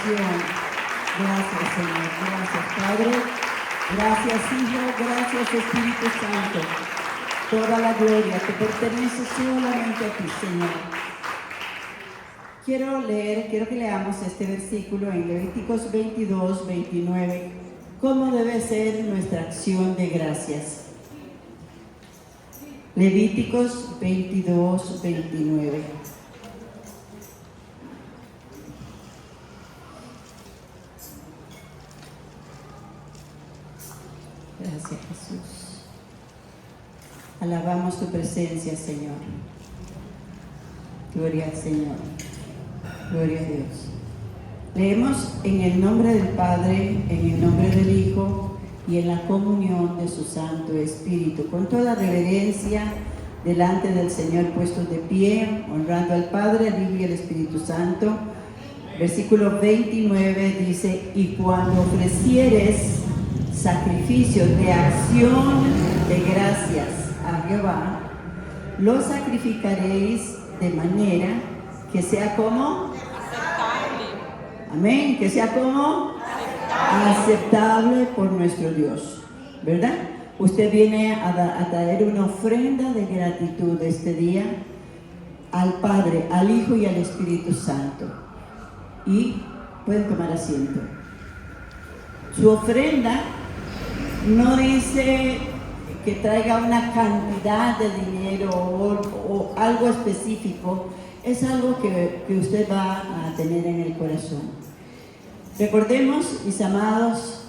bendición. Gracias, Señor. Gracias, Padre. Gracias, Hijo. Gracias, Espíritu Santo. Toda la gloria te pertenece solamente a ti, Señor. Quiero que leamos este versículo en Levíticos 22, 29. ¿Cómo debe ser nuestra acción de gracias? Levíticos 22, 29. Gracias, Jesús. Alabamos tu presencia, Señor. Gloria al Señor. Gloria a Dios. Leemos en el nombre del Padre, en el nombre del Hijo y en la comunión de su Santo Espíritu, con toda reverencia delante del Señor, puestos de pie, honrando al Padre, al Hijo y al Espíritu Santo. Versículo 29 dice: y cuando ofrecieres sacrificios de acción de gracias a Jehová, lo sacrificaréis de manera que sea como aceptable. Amén, que sea como aceptable por nuestro Dios, ¿verdad? Usted viene a traer una ofrenda de gratitud este día al Padre, al Hijo y al Espíritu Santo. Y pueden tomar asiento. Su ofrenda no dice que traiga una cantidad de dinero o algo específico. Es algo que usted va a tener en el corazón. Recordemos, mis amados,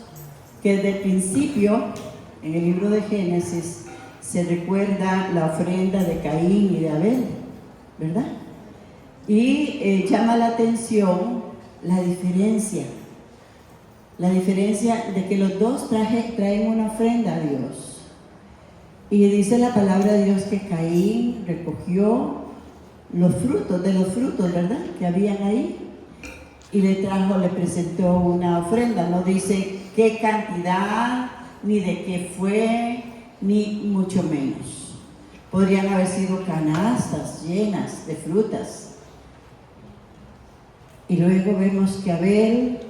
que desde el principio, en el libro de Génesis, se recuerda la ofrenda de Caín y de Abel, ¿verdad? Y llama la atención la diferencia de que los dos traen una ofrenda a Dios. Y dice la palabra de Dios que Caín recogió los frutos, ¿verdad?, que habían ahí, y le presentó una ofrenda. No dice qué cantidad, ni de qué fue, ni mucho menos. Podrían haber sido canastas llenas de frutas. Y luego vemos que Abel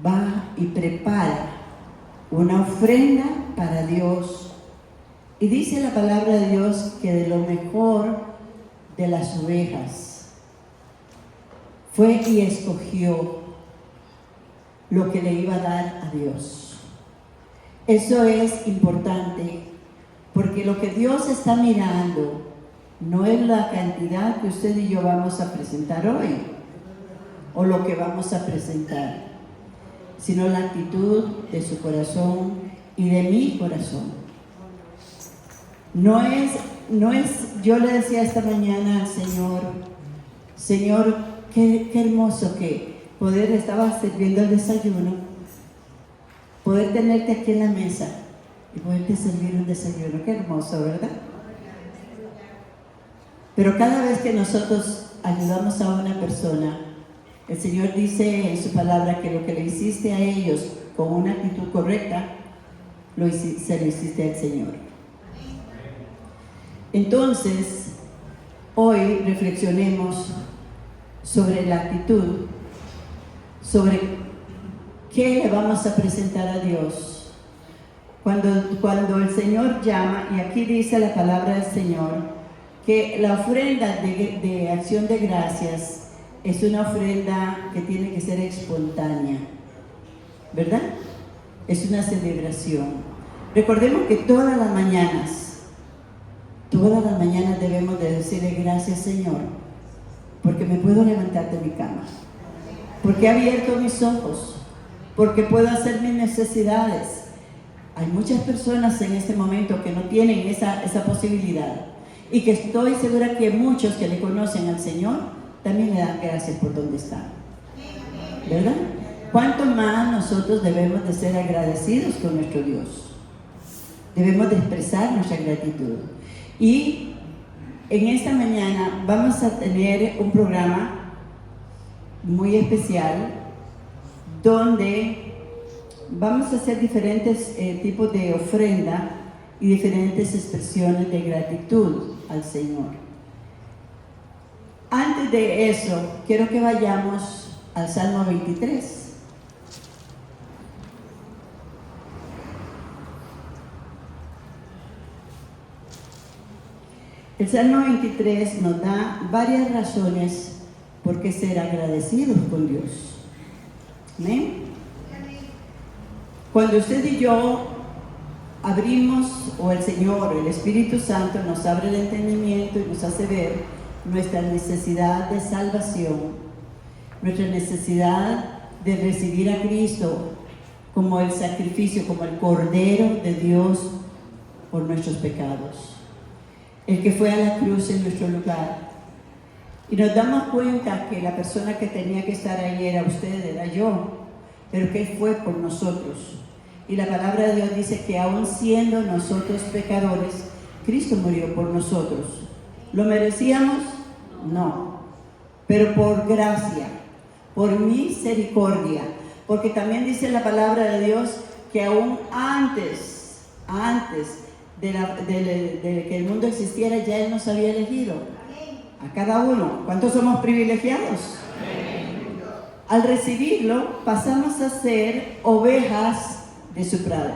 va y prepara una ofrenda para Dios. Y dice la palabra de Dios que de lo mejor de las ovejas fue y escogió lo que le iba a dar a Dios. Eso es importante, porque lo que Dios está mirando no es la cantidad que usted y yo vamos a presentar hoy, o lo que vamos a presentar, sino la actitud de su corazón y de mi corazón. No es, yo le decía esta mañana al Señor, qué hermoso que estaba sirviendo el desayuno, poder tenerte aquí en la mesa y poderte servir un desayuno. Qué hermoso, ¿verdad? Pero cada vez que nosotros ayudamos a una persona, el Señor dice en su palabra que lo que le hiciste a ellos con una actitud correcta, se lo hiciste al Señor. Entonces, hoy reflexionemos sobre la actitud, sobre qué le vamos a presentar a Dios. Cuando el Señor llama, y aquí dice la palabra del Señor, que la ofrenda de acción de gracias es una ofrenda que tiene que ser espontánea, ¿verdad? Es una celebración. Recordemos que todas las mañanas debemos de decirle gracias, Señor, porque me puedo levantar de mi cama, porque he abierto mis ojos, porque puedo hacer mis necesidades. Hay muchas personas en este momento que no tienen esa posibilidad, y que estoy segura que muchos que le conocen al Señor también le dan gracias por donde están, ¿verdad? ¿Cuánto más nosotros debemos de ser agradecidos con nuestro Dios? Debemos de expresar nuestra gratitud. Y en esta mañana vamos a tener un programa muy especial donde vamos a hacer diferentes tipos de ofrenda y diferentes expresiones de gratitud al Señor. Antes de eso, quiero que vayamos al Salmo 23. El Salmo 23 nos da varias razones por qué ser agradecidos con Dios. ¿Amén? Cuando usted y yo abrimos, o el Señor, el Espíritu Santo nos abre el entendimiento y nos hace ver nuestra necesidad de salvación, nuestra necesidad de recibir a Cristo como el sacrificio, como el Cordero de Dios por nuestros pecados, el que fue a la cruz en nuestro lugar. Y nos damos cuenta que la persona que tenía que estar ahí era usted, era yo, pero que Él fue por nosotros. Y la palabra de Dios dice que aun siendo nosotros pecadores, Cristo murió por nosotros. ¿Lo merecíamos? No. Pero por gracia, por misericordia, porque también dice la palabra de Dios que aún antes de que el mundo existiera, ya Él nos había elegido a cada uno. ¿Cuántos somos privilegiados? Al recibirlo, pasamos a ser ovejas de su prado,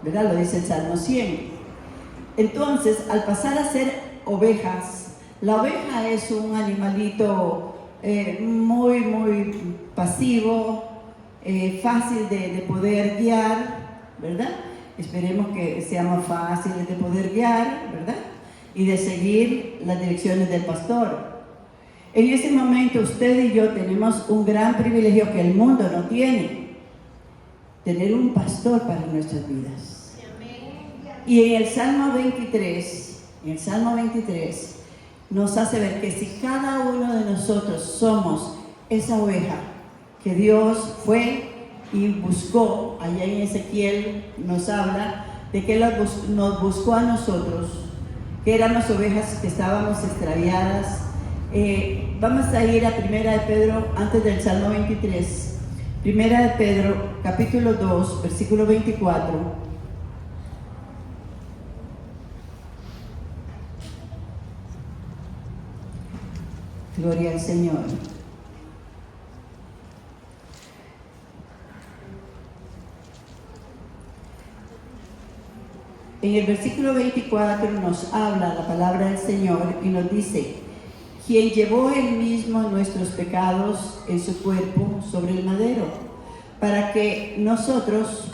¿verdad? Lo dice el Salmo 100. Entonces, al pasar a ser ovejas, la oveja es un animalito muy pasivo, fácil de poder guiar, ¿verdad? Esperemos que seamos fáciles de poder guiar, ¿verdad? Y de seguir las direcciones del pastor. En ese momento usted y yo tenemos un gran privilegio que el mundo no tiene: tener un pastor para nuestras vidas. Y en el Salmo 23, nos hace ver que si cada uno de nosotros somos esa oveja que Dios fue y buscó, allá en Ezequiel nos habla de que Él nos buscó a nosotros, que éramos ovejas que estábamos extraviadas. Vamos a ir a Primera de Pedro, antes del Salmo 23. Primera de Pedro, capítulo 2, versículo 24. Gloria al Señor. En el versículo 24 nos habla la palabra del Señor y nos dice: quien llevó Él mismo nuestros pecados en su cuerpo sobre el madero, para que nosotros,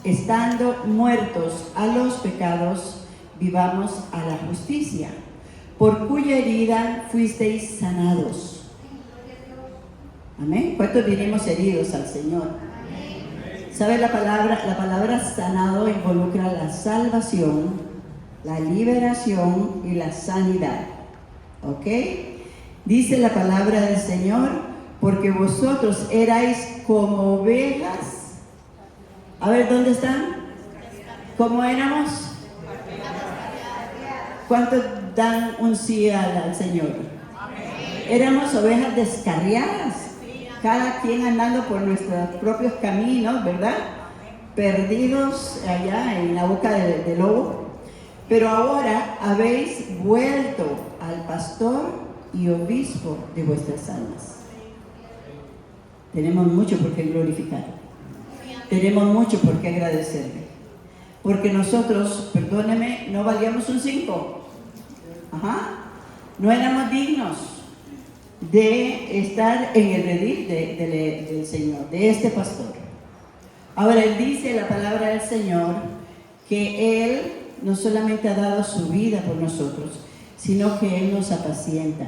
estando muertos a los pecados, vivamos a la justicia, por cuya herida fuisteis sanados. Amén. ¿Cuántos vinimos heridos al Señor? ¿Sabe la palabra sanado involucra la salvación, la liberación y la sanidad? ¿Ok? Dice la palabra del Señor: porque vosotros erais como ovejas. A ver, ¿dónde están? ¿Cómo éramos? ¿Cuántos dan un sí al Señor? Éramos ovejas descarriadas, cada quien andando por nuestros propios caminos, ¿verdad? Perdidos allá en la boca del lobo. Pero ahora habéis vuelto al pastor y obispo de vuestras almas. Tenemos mucho por qué glorificar. Tenemos mucho por qué agradecerle. Porque nosotros, perdóneme, no valíamos un 5. No éramos dignos de estar en el redil del Señor, de este pastor. Ahora Él dice en la palabra del Señor que Él no solamente ha dado su vida por nosotros, sino que Él nos apacienta.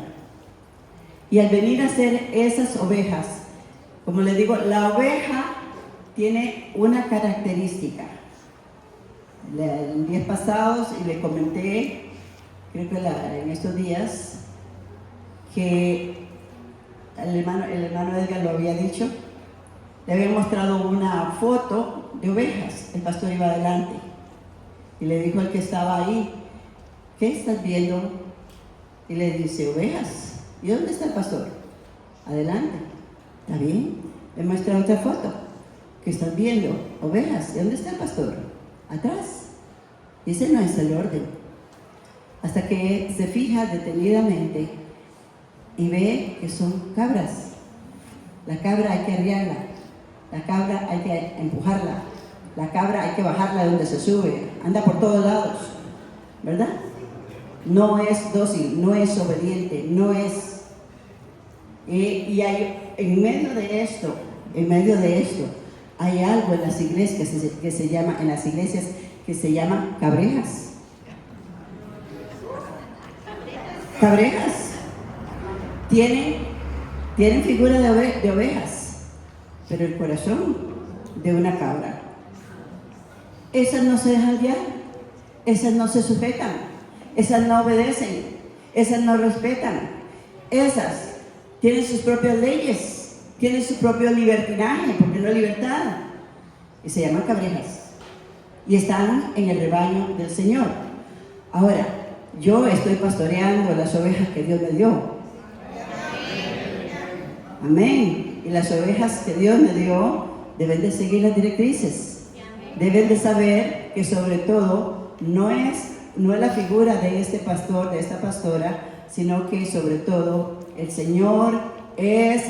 Y al venir a ser esas ovejas, como les digo, la oveja tiene una característica. En días pasados, y le comenté, creo que en estos días, que el hermano Edgar lo había dicho, le había mostrado una foto de ovejas. El pastor iba adelante y le dijo al que estaba ahí: ¿qué estás viendo? Y le dice: ovejas. ¿Y dónde está el pastor? Adelante. ¿Está bien? Le muestra otra foto. ¿Qué estás viendo? Ovejas. ¿Y dónde está el pastor? Atrás. Ese no es el orden. Hasta que se fija detenidamente y ve que son cabras. La cabra hay que arriarla, la cabra hay que empujarla, la cabra hay que bajarla de donde se sube, anda por todos lados, ¿verdad? No es dócil, no es obediente, no es... y hay, en medio de esto, hay algo en las iglesias que se llama cabrejas. Cabrejas tienen figura de ovejas, pero el corazón de una cabra. Esas no se dejan guiar, esas no se sujetan, esas no obedecen, esas no respetan, esas tienen sus propias leyes, tienen su propio libertinaje, porque no libertad, y se llaman cabrejas, y están en el rebaño del Señor. Ahora, yo estoy pastoreando las ovejas que Dios me dio. Amén. Y las ovejas que Dios me dio deben de seguir las directrices. Deben de saber que sobre todo no es la figura de este pastor, de esta pastora, sino que sobre todo el Señor es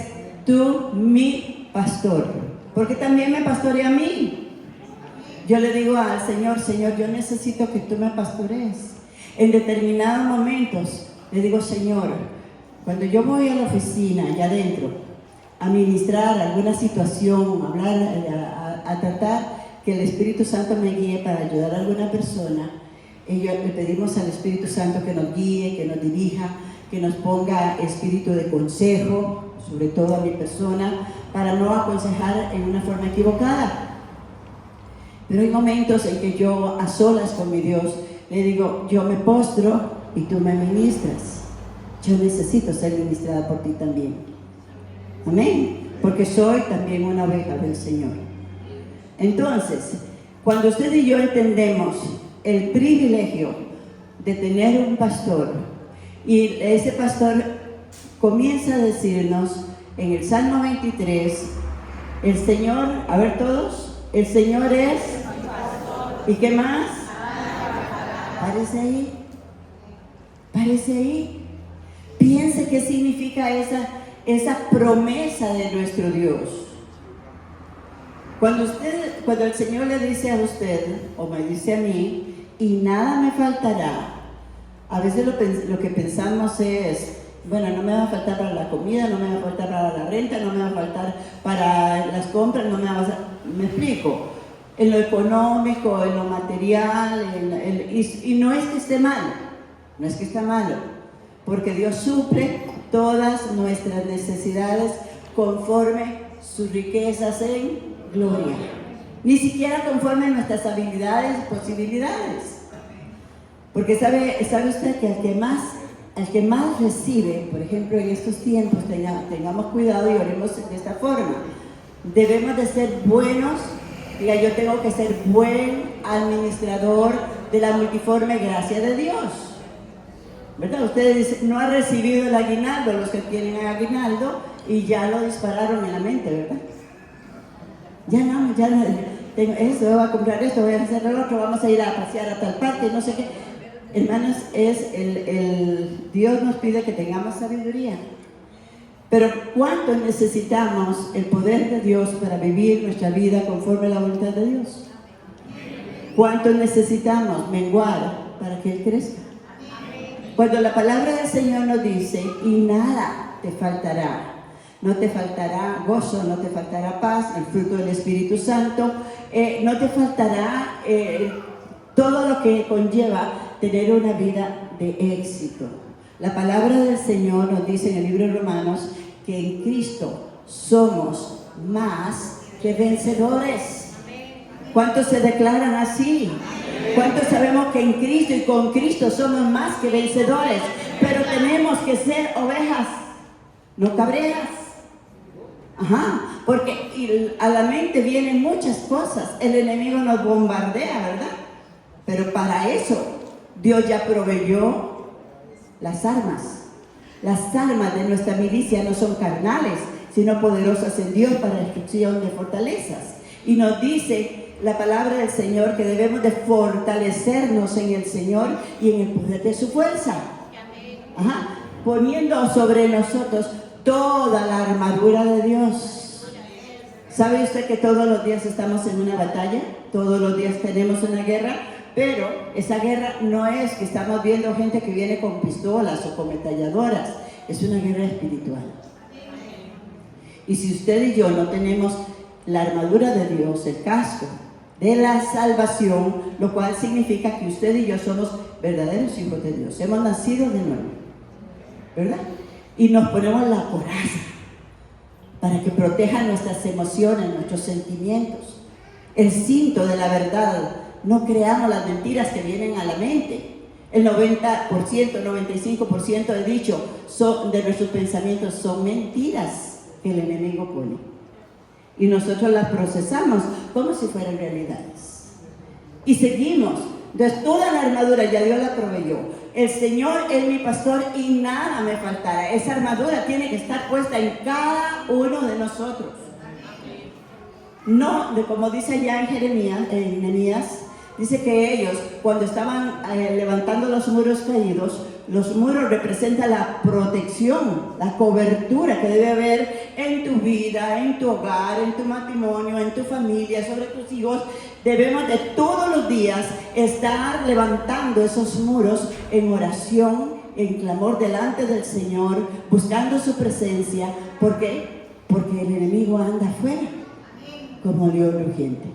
mi pastor. Porque también me pastorea a mí. Yo le digo al Señor, Señor, yo necesito que tú me pastorees. En determinados momentos le digo, Señor, cuando yo voy a la oficina, allá adentro, a ministrar alguna situación, a tratar que el Espíritu Santo me guíe para ayudar a alguna persona, le pedimos al Espíritu Santo que nos guíe, que nos dirija, que nos ponga espíritu de consejo, sobre todo a mi persona, para no aconsejar en una forma equivocada. Pero hay momentos en que yo, a solas con mi Dios, le digo, yo me postro y tú me ministras. Yo necesito ser ministrada por ti también. Amén. Porque soy también una oveja del Señor. Entonces, cuando usted y yo entendemos el privilegio de tener un pastor, y ese pastor comienza a decirnos en el Salmo 23, el Señor, a ver todos, el Señor es, ¿y qué más? Parece ahí. Piense qué significa esa promesa de nuestro Dios. Cuando el Señor le dice a usted, o me dice a mí, y nada me faltará, a veces lo que pensamos es, bueno, no me va a faltar para la comida, no me va a faltar para la renta, no me va a faltar para las compras, no me va a faltar, me explico, en lo económico, en lo material, y no es que esté malo, no es que está malo, porque Dios suple todas nuestras necesidades conforme sus riquezas en gloria, ni siquiera conforme a nuestras habilidades y posibilidades. Porque sabe usted que al que más recibe, por ejemplo, en estos tiempos, tengamos cuidado y oremos de esta forma. Debemos de ser buenos, diga, yo tengo que ser buen administrador de la multiforme gracia de Dios. ¿Verdad? Ustedes dicen, no ha recibido el aguinaldo, los que tienen aguinaldo, y ya lo dispararon en la mente, ¿verdad? Ya no, tengo esto, voy a comprar esto, voy a hacer lo otro, vamos a ir a pasear a tal parte, no sé qué. Hermanos, Dios nos pide que tengamos sabiduría. Pero ¿cuánto necesitamos el poder de Dios para vivir nuestra vida conforme a la voluntad de Dios? ¿Cuánto necesitamos menguar para que Él crezca? Cuando la palabra del Señor nos dice, y nada te faltará, no te faltará gozo, no te faltará paz, el fruto del Espíritu Santo, no te faltará todo lo que conlleva tener una vida de éxito. La palabra del Señor nos dice en el libro de Romanos que en Cristo somos más que vencedores. ¿Cuántos se declaran así? ¿Cuántos sabemos que en Cristo y con Cristo somos más que vencedores? Pero tenemos que ser ovejas, no cabreras. Porque a la mente vienen muchas cosas. El enemigo nos bombardea, ¿verdad? Pero para eso Dios ya proveyó las armas. Las armas de nuestra milicia no son carnales, sino poderosas en Dios para destrucción de fortalezas. Y nos dice la palabra del Señor que debemos de fortalecernos en el Señor y en el poder de su fuerza. Poniendo sobre nosotros toda la armadura de Dios. ¿Sabe usted que todos los días estamos en una batalla? Todos los días tenemos una guerra, pero esa guerra no es que estamos viendo gente que viene con pistolas o con ametralladoras, es una guerra espiritual. Y si usted y yo no tenemos la armadura de Dios, el casco de la salvación, lo cual significa que usted y yo somos verdaderos hijos de Dios, hemos nacido de nuevo, ¿verdad? Y nos ponemos la coraza para que proteja nuestras emociones, nuestros sentimientos, el cinto de la verdad. No creamos las mentiras que vienen a la mente. El 90%, 95% he dicho de nuestros pensamientos son mentiras que el enemigo pone. Y nosotros las procesamos como si fueran realidades. Y seguimos. Entonces toda la armadura ya Dios la proveyó. El Señor es mi pastor y nada me faltará. Esa armadura tiene que estar puesta en cada uno de nosotros. No, como dice allá en Nehemías, dice que ellos, cuando estaban levantando los muros caídos, los muros representan la protección, la cobertura que debe haber en tu vida, en tu hogar, en tu matrimonio, en tu familia, sobre tus hijos. Debemos de todos los días estar levantando esos muros en oración, en clamor delante del Señor, buscando su presencia. ¿Por qué? Porque el enemigo anda afuera como león rugiente.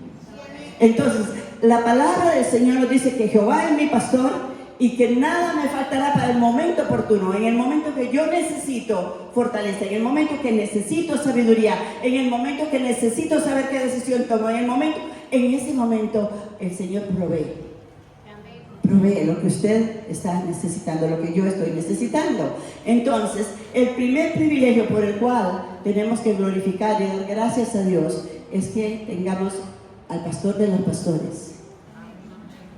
Entonces, la palabra del Señor nos dice que Jehová es mi pastor y que nada me faltará para el momento oportuno, en el momento que yo necesito fortaleza, en el momento que necesito sabiduría, en el momento que necesito saber qué decisión tomo, en ese momento el Señor provee lo que usted está necesitando, lo que yo estoy necesitando. Entonces, el primer privilegio por el cual tenemos que glorificar y dar gracias a Dios es que tengamos al pastor de los pastores.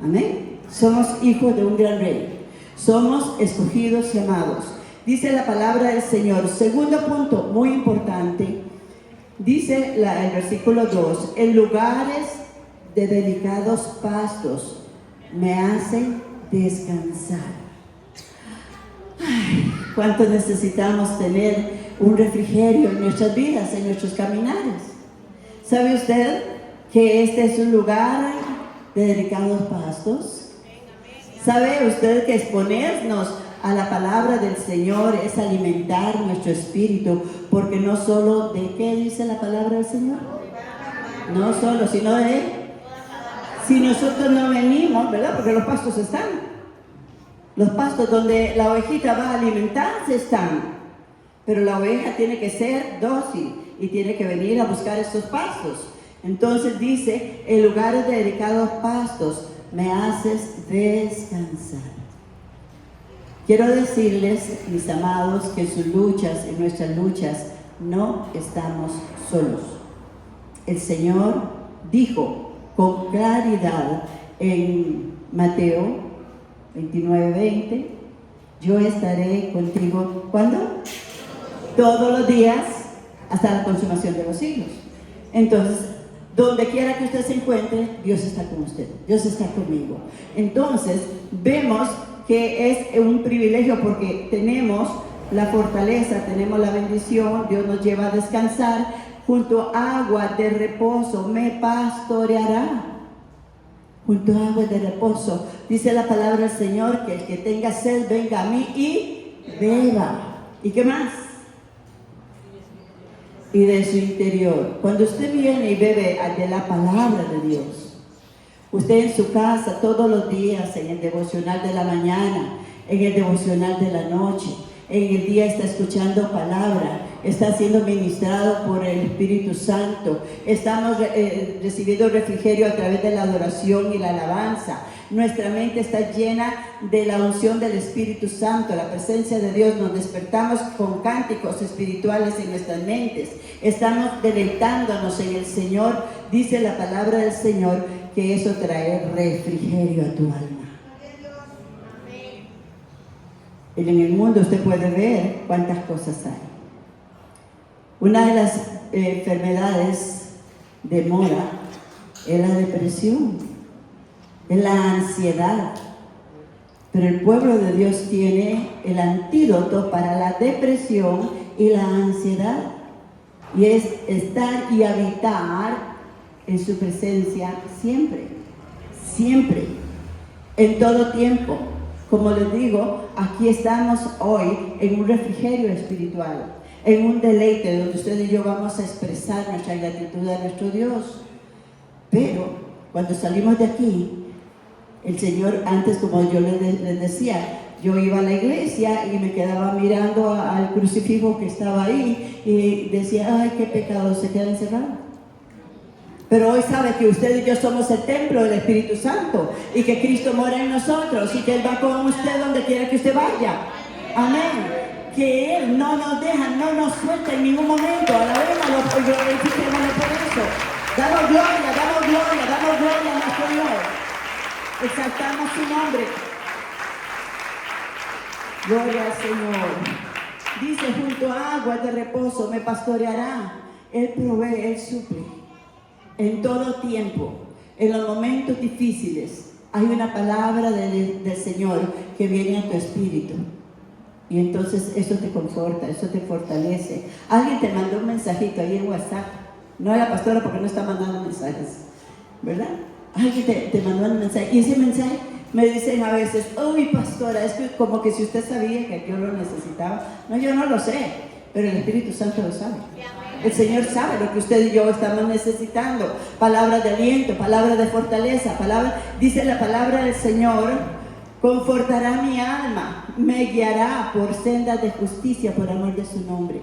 Amén. Somos hijos de un gran rey. Somos escogidos y amados. Dice la palabra del Señor. Segundo punto, muy importante. Dice el versículo 2. En lugares de delicados pastos me hacen descansar. Ay, ¿cuánto necesitamos tener un refrigerio en nuestras vidas, en nuestros caminares? ¿Sabe usted que este es un lugar de delicados pastos? ¿Sabe usted que exponernos a la palabra del Señor es alimentar nuestro espíritu? Porque no solo de qué dice la palabra del Señor, no solo, sino de Él. Si nosotros no venimos, ¿verdad? Porque los pastos están. Los pastos donde la ovejita va a alimentarse están. Pero la oveja tiene que ser dócil y tiene que venir a buscar estos pastos. Entonces dice, en lugares de delicados pastos me haces descansar. Quiero decirles, mis amados, que en sus luchas, en nuestras luchas, no estamos solos. El Señor dijo con claridad en Mateo 29:20, yo estaré contigo, ¿cuándo? Todos los días hasta la consumación de los siglos. Entonces, donde quiera que usted se encuentre, Dios está con usted, Dios está conmigo. Entonces, vemos que es un privilegio porque tenemos la fortaleza, tenemos la bendición, Dios nos lleva a descansar, junto a agua de reposo me pastoreará. Junto a agua de reposo, dice la palabra del Señor, que el que tenga sed venga a mí y beba. ¿Y qué más? Y de su interior. Cuando usted viene y bebe de la palabra de Dios, usted en su casa todos los días, en el devocional de la mañana, en el devocional de la noche, en el día está escuchando palabra, está siendo ministrado por el Espíritu Santo, estamos recibiendo refrigerio a través de la adoración y la alabanza. Nuestra mente está llena de la unción del Espíritu Santo, la presencia de Dios. Nos despertamos con cánticos espirituales en nuestras mentes. Estamos deleitándonos en el Señor. Dice la palabra del Señor que eso trae refrigerio a tu alma. En el mundo usted puede ver cuántas cosas hay. Una de las enfermedades de moda es la depresión. Es la ansiedad. Pero el pueblo de Dios tiene el antídoto para la depresión y la ansiedad. y es estar y habitar en su presencia siempre, siempre, en todo tiempo. Como les digo, aquí estamos hoy en un refrigerio espiritual, en un deleite donde usted y yo vamos a expresar nuestra gratitud a nuestro Dios. Pero cuando salimos de aquí, el Señor, antes, como yo les decía, yo iba a la iglesia y me quedaba mirando al crucifijo que estaba ahí y decía, ay, qué pecado, se queda encerrado. Pero hoy sabe que usted y yo somos el templo del Espíritu Santo y que Cristo mora en nosotros y que Él va con usted donde quiera que usted vaya. Amén. Que Él no nos deja, no nos suelta en ningún momento. Alabémoslo y glorifiquémoslo por eso. Damos gloria a nuestro Dios. Exaltamos su nombre. Gloria al Señor. Dice, junto a aguas de reposo me pastoreará. Él provee, Él suple. En todo tiempo, en los momentos difíciles, hay una palabra del Señor que viene a tu espíritu. Y entonces eso te conforta, eso te fortalece. Alguien te mandó un mensajito ahí en WhatsApp. No es la pastora porque no está mandando mensajes, ¿verdad? Alguien te mandó un mensaje. Y ese mensaje me dicen a veces, uy, pastora, es que como que si usted sabía que yo lo necesitaba. No, yo no lo sé, pero el Espíritu Santo lo sabe. El Señor sabe lo que usted y yo estamos necesitando. Palabras de aliento, palabras de fortaleza, dice la palabra del Señor, confortará mi alma, me guiará por sendas de justicia por amor de su nombre.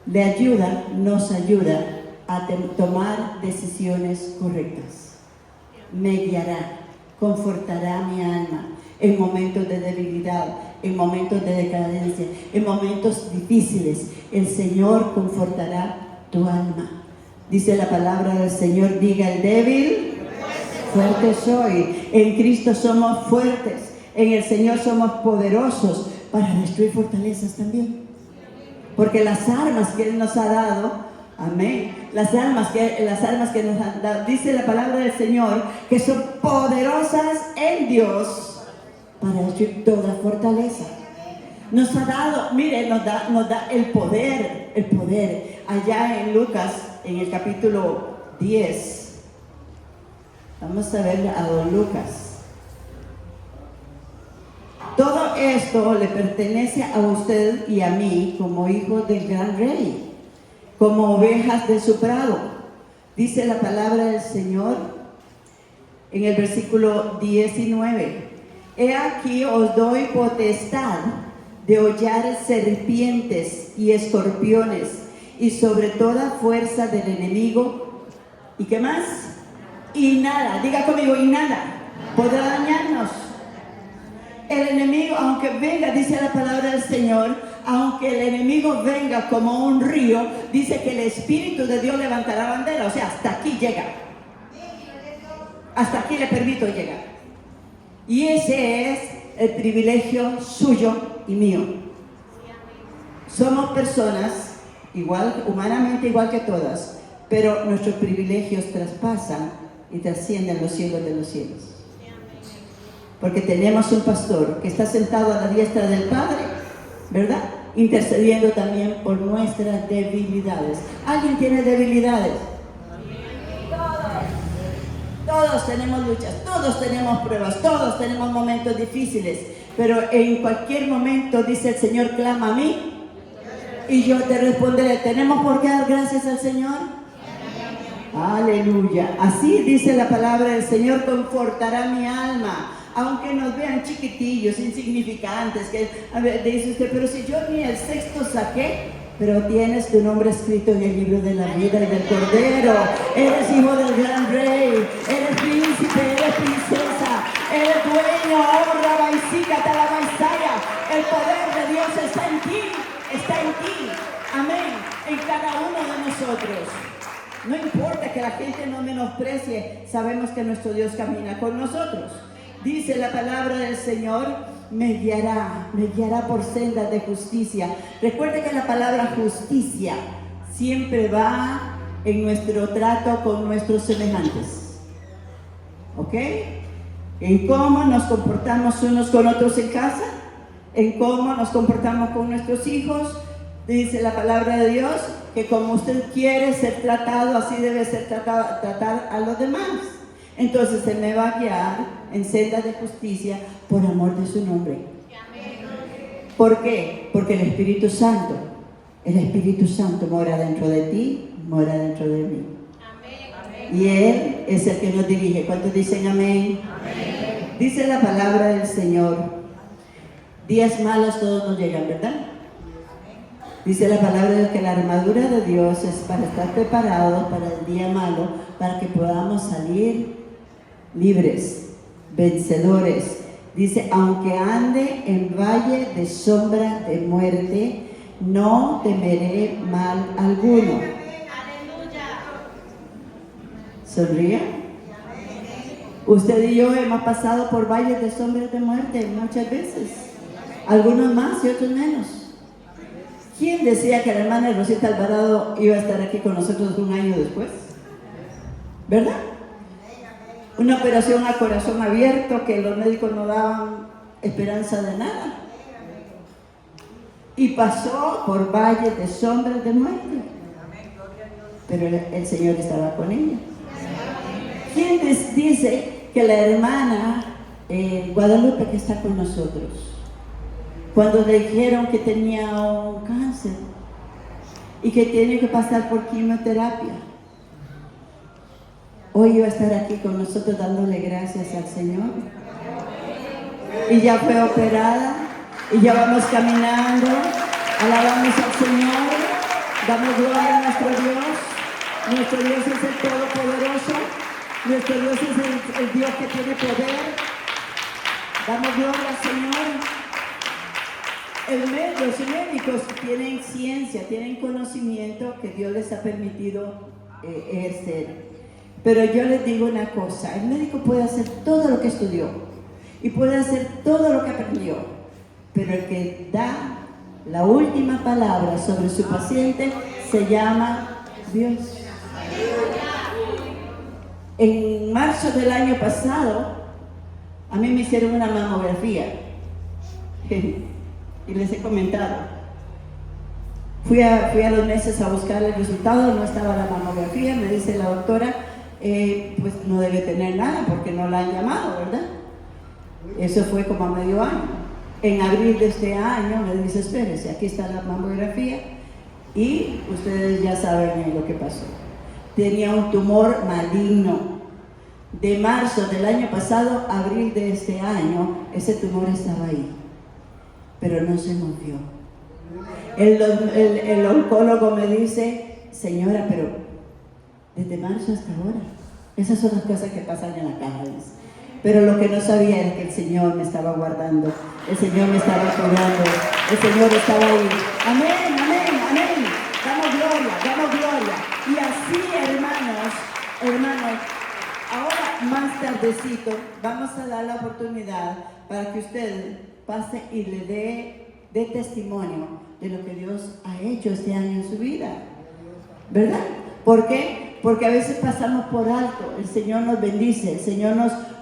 Le ayuda, nos ayuda a tomar decisiones correctas. Me guiará, confortará mi alma en momentos de debilidad, en momentos de decadencia, en momentos difíciles. El Señor confortará tu alma. Dice la palabra del Señor, diga el débil, fuerte soy. En Cristo somos fuertes, en el Señor somos poderosos para destruir fortalezas también. Porque las armas que Él nos ha dado, amén, las armas que nos ha dado, dice la palabra del Señor, que son poderosas en Dios para destruir toda fortaleza. Nos ha dado, mire, nos da el poder. Allá en Lucas, en el capítulo 10, vamos a ver a don Lucas. Todo esto le pertenece a usted y a mí como hijos del gran rey, como ovejas de su prado. Dice la palabra del Señor en el versículo 19. He aquí os doy potestad de hollar serpientes y escorpiones y sobre toda fuerza del enemigo. ¿Y qué más? Y nada, diga conmigo, y nada podrá dañarnos. El enemigo, aunque venga, dice la palabra del Señor, aunque el enemigo venga como un río, dice que el Espíritu de Dios levantará bandera. O sea, hasta aquí llega. Hasta aquí le permito llegar. Y ese es el privilegio suyo y mío. Somos personas, humanamente igual que todas, pero nuestros privilegios traspasan y trascienden los cielos de los cielos. Porque tenemos un pastor que está sentado a la diestra del Padre, ¿verdad? Intercediendo también por nuestras debilidades. ¿Alguien tiene debilidades? Todos tenemos luchas, todos tenemos pruebas, todos tenemos momentos difíciles, pero en cualquier momento, dice el Señor, clama a mí y yo te responderé. ¿Tenemos por qué dar gracias al Señor? Aleluya. Así dice la palabra del Señor, confortará mi alma. Aunque nos vean chiquitillos, insignificantes, que a ver, dice usted, pero si yo ni el sexto saqué, pero tienes tu nombre escrito en el libro de la vida y del Cordero. Eres hijo del gran rey, eres príncipe, eres princesa, eres dueño, honra, baisica, talabaisaya. El poder de Dios está en ti, amén, en cada uno de nosotros. No importa que la gente nos menosprecie, sabemos que nuestro Dios camina con nosotros. Dice la palabra del Señor, me guiará por sendas de justicia. Recuerde que la palabra justicia siempre va en nuestro trato con nuestros semejantes. ¿Ok? En cómo nos comportamos unos con otros en casa, en cómo nos comportamos con nuestros hijos, Dice la palabra de Dios que como usted quiere ser tratado, así debe ser tratar a los demás. Entonces Él me va a guiar en sendas de justicia por amor de su nombre. ¿Por qué? Porque el Espíritu Santo mora dentro de ti, mora dentro de mí. Y Él es el que nos dirige. ¿Cuántos dicen amén? Amén. Dice la palabra del Señor, días malos todos nos llegan, ¿verdad? Dice la palabra de que la armadura de Dios es para estar preparados para el día malo, para que podamos salir libres, vencedores. Dice, aunque ande en valle de sombra de muerte, no temeré mal alguno. ¿Sonríe? Usted y yo hemos pasado por valles de sombra de muerte muchas veces, algunos más y otros menos. ¿Quién decía que la hermana Rosita Alvarado iba a estar aquí con nosotros un año después? ¿Verdad? Una operación a corazón abierto que los médicos no daban esperanza de nada. Y pasó por valles de sombras de muerte. Pero el Señor estaba con ella. ¿Quién dice que la hermana Guadalupe que está con nosotros, cuando le dijeron que tenía un cáncer y que tiene que pasar por quimioterapia, hoy iba a estar aquí con nosotros dándole gracias al Señor? Y ya fue operada y ya vamos caminando, alabamos al Señor, damos gloria a nuestro Dios. Nuestro Dios es el Todopoderoso, nuestro Dios es el Dios que tiene poder. Damos gloria al Señor. Los médicos tienen ciencia, tienen conocimiento que Dios les ha permitido ejercer. Pero yo les digo una cosa, el médico puede hacer todo lo que estudió y puede hacer todo lo que aprendió, pero el que da la última palabra sobre su paciente se llama Dios. En marzo del año pasado, a mí me hicieron una mamografía y les he comentado. Fui a los meses a buscar el resultado, no estaba la mamografía, me dice la doctora, pues no debe tener nada porque no la han llamado, ¿verdad? Eso fue como a medio año. En abril de este año me dice, espérese, aquí está la mamografía y ustedes ya saben lo que pasó. Tenía un tumor maligno. De marzo del año pasado a abril de este año, ese tumor estaba ahí, pero no se movió. El oncólogo me dice, señora, pero desde marzo hasta ahora, esas son las cosas que pasan en la caja. Pero lo que no sabía era que el Señor me estaba guardando, el Señor me estaba cuidando, el Señor estaba ahí. Amén, amén, amén. Damos gloria. Y así, hermanos, ahora más tardecito vamos a dar la oportunidad para que usted pase y le dé testimonio de lo que Dios ha hecho este año en su vida, ¿verdad? ¿Por qué? Porque a veces pasamos por alto, el Señor nos bendice, el Señor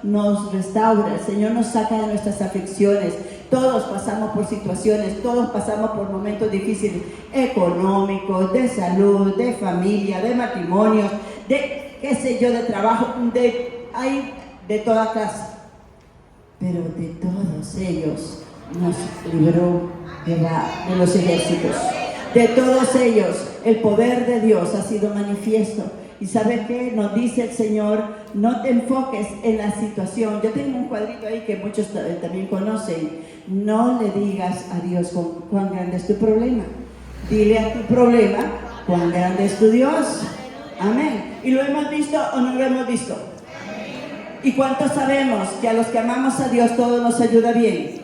nos restaura, el Señor nos saca de nuestras aflicciones. Todos pasamos por situaciones, todos pasamos por momentos difíciles, económicos, de salud, de familia, de matrimonio, de qué sé yo, de trabajo, hay de toda clase. Pero de todos ellos nos libró de los ejércitos. De todos ellos el poder de Dios ha sido manifiesto. ¿Y sabe qué? Nos dice el Señor, no te enfoques en la situación. Yo tengo un cuadrito ahí que muchos también conocen. No le digas a Dios cuán grande es tu problema. Dile a tu problema cuán grande es tu Dios. Amén. ¿Y lo hemos visto o no lo hemos visto? ¿Y cuántos sabemos que a los que amamos a Dios todo nos ayuda bien?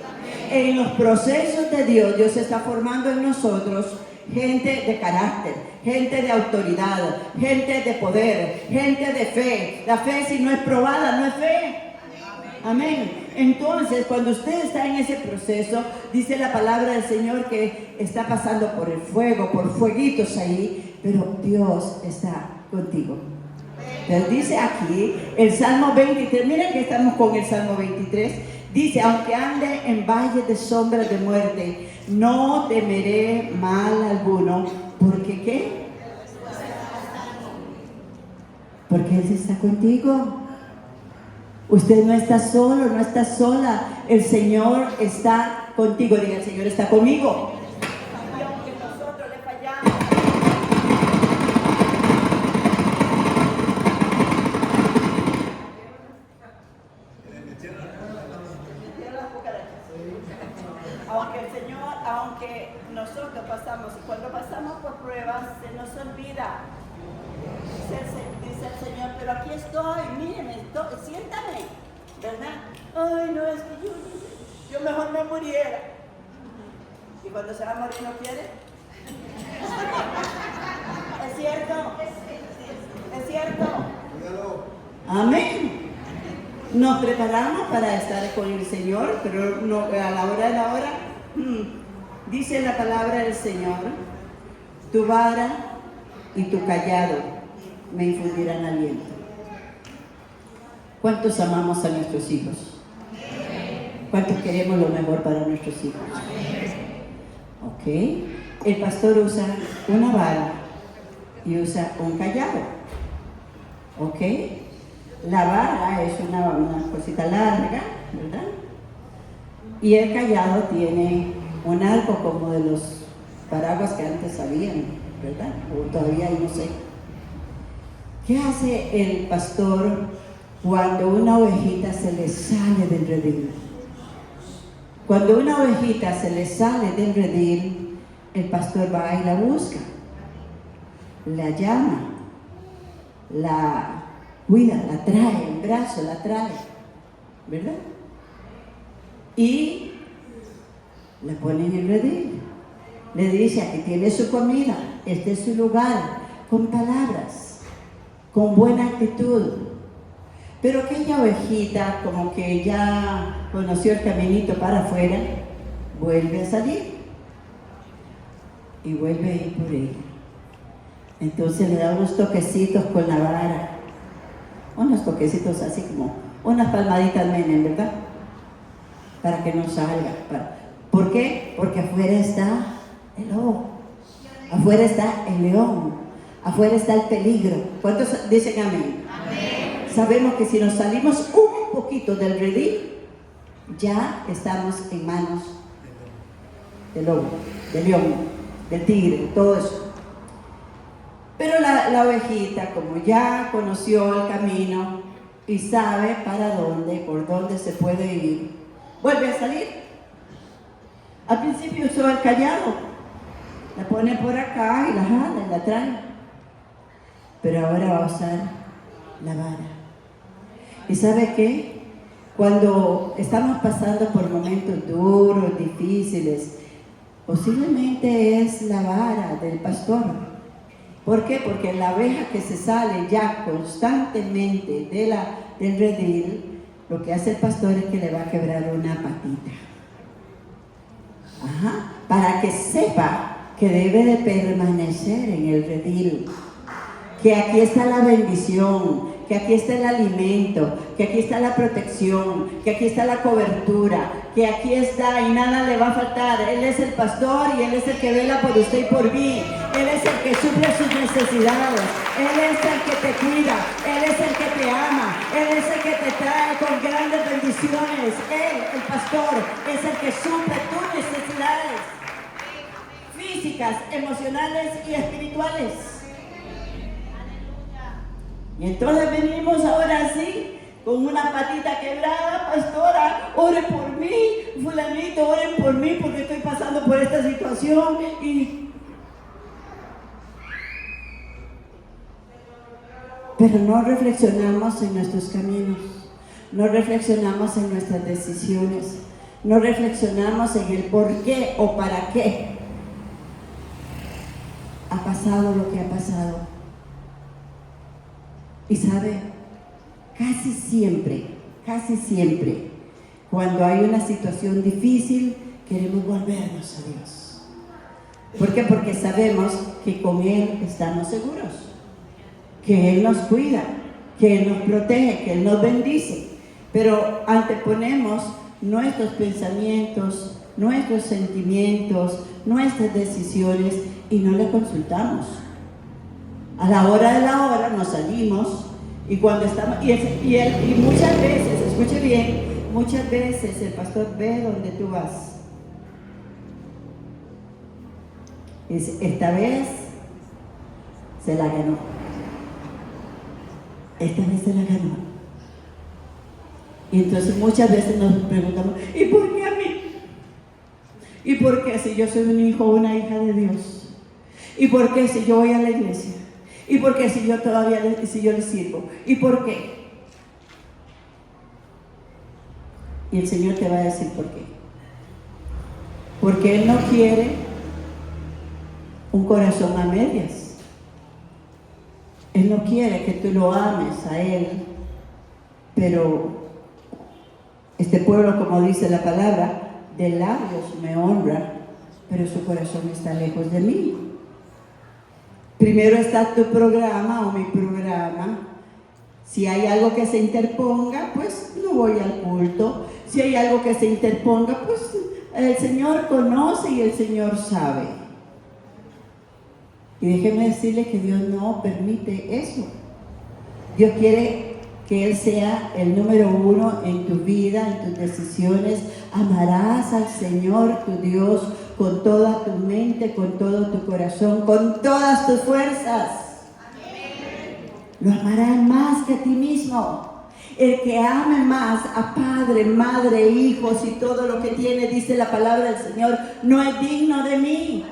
En los procesos de Dios, Dios está formando en nosotros gente de carácter, gente de autoridad, gente de poder, gente de fe. La fe, si no es probada, no es fe. Amén. Entonces, cuando usted está en ese proceso, dice la palabra del Señor que está pasando por el fuego, por fueguitos ahí, pero Dios está contigo. Entonces dice aquí el Salmo 23, miren que estamos con el Salmo 23, Dice, aunque ande en valle de sombra de muerte, no temeré mal alguno. ¿Porque qué? Porque Él está contigo. Usted no está solo, no está sola. El Señor está contigo. Diga, el Señor está conmigo. Y aunque nosotros le fallamos, aunque nosotros pasamos, y cuando pasamos por pruebas, se nos olvida. Dice el Señor, pero aquí estoy, míreme, siéntame, ¿verdad? Ay, no, es que yo mejor me muriera. ¿Y cuando se va a morir no quiere? ¿Es cierto? ¿Es cierto? Amén. Nos preparamos para estar con el Señor, pero no, a la hora de la hora, dice la palabra del Señor, tu vara y tu callado me infundirán aliento. ¿Cuántos amamos a nuestros hijos? ¿Cuántos queremos lo mejor para nuestros hijos? Ok. El pastor usa una vara y usa un callado. Ok. La vara es una cosita larga, ¿verdad? Y el callado tiene un arco como de los paraguas que antes habían, ¿verdad? O todavía hay, no sé. ¿Qué hace el pastor cuando una ovejita se le sale del redil? Cuando una ovejita se le sale del redil, el pastor va y la busca, la llama, la cuida, la trae en brazo, la trae, ¿verdad? Y la pone en el redil. Le dice, aquí tiene su comida, este es su lugar, con palabras, con buena actitud. Pero aquella ovejita, como que ya conoció el caminito para afuera, vuelve a salir y vuelve a ir por ella. Entonces le da unos toquecitos con la vara, unos toquecitos así como unas palmaditas Menem, ¿verdad? Para que no salga. ¿Por qué? Porque afuera está el lobo, afuera está el león, afuera está el peligro. ¿Cuántos dicen amén? Amén. Sabemos que si nos salimos un poquito del redil, ya estamos en manos del lobo, del león, del tigre, todo eso. Pero la ovejita, como ya conoció el camino y sabe para dónde, por dónde se puede ir, vuelve a salir. Al principio usó el callado, la pone por acá y la jala y la trae. Pero ahora va a usar la vara. ¿Y sabe qué? Cuando estamos pasando por momentos duros, difíciles, posiblemente es la vara del pastor. ¿Por qué? Porque la oveja que se sale ya constantemente del redil, lo que hace el pastor es que le va a quebrar una patita. Ajá, para que sepa que debe de permanecer en el redil, que aquí está la bendición, que aquí está el alimento, que aquí está la protección, que aquí está la cobertura, que aquí está y nada le va a faltar. Él es el pastor y Él es el que vela por usted y por mí. Él es el que suple sus necesidades. Él es el que te cuida. Él es el que te ama. Él es el que te trae con grandes bendiciones. Él, el pastor, es el que suple tus necesidades físicas, emocionales y espirituales. Y entonces venimos ahora sí, con una patita quebrada, pastora, ore por mí, fulanito, oren por mí porque estoy pasando por esta situación Pero no reflexionamos en nuestros caminos, no reflexionamos en nuestras decisiones, no reflexionamos en el por qué o para qué ha pasado lo que ha pasado. Y sabe, casi siempre, cuando hay una situación difícil, queremos volvernos a Dios. ¿Por qué? Porque sabemos que con Él estamos seguros, que Él nos cuida, que Él nos protege, que Él nos bendice. Pero anteponemos nuestros pensamientos, nuestros sentimientos, nuestras decisiones y no le consultamos. A la hora de la hora nos salimos y cuando estamos, y muchas veces, escuche bien, muchas veces el pastor ve donde tú vas. Y dice, esta vez se la ganó. Esta vez se la ganó. Y entonces muchas veces nos preguntamos, ¿y por qué a mí? ¿Y por qué si yo soy un hijo o una hija de Dios? ¿Y por qué si yo voy a la iglesia? ¿Y por qué si yo todavía si yo le sirvo? ¿Y por qué? Y el Señor te va a decir por qué. Porque Él no quiere un corazón a medias. Él no quiere que tú lo ames a Él, pero este pueblo, como dice la palabra, de labios me honra, pero su corazón está lejos de mí. Primero está tu programa o mi programa. Si hay algo que se interponga, pues no voy al culto. Si hay algo que se interponga, pues el Señor conoce y el Señor sabe. Y déjeme decirle que Dios no permite eso. Dios quiere que Él sea el número uno en tu vida, en tus decisiones. Amarás al Señor tu Dios con toda tu mente, con todo tu corazón, con todas tus fuerzas. Amén. Lo amarás más que a ti mismo. El que ame más a padre, madre, hijos y todo lo que tiene, dice la palabra del Señor, no es digno de mí.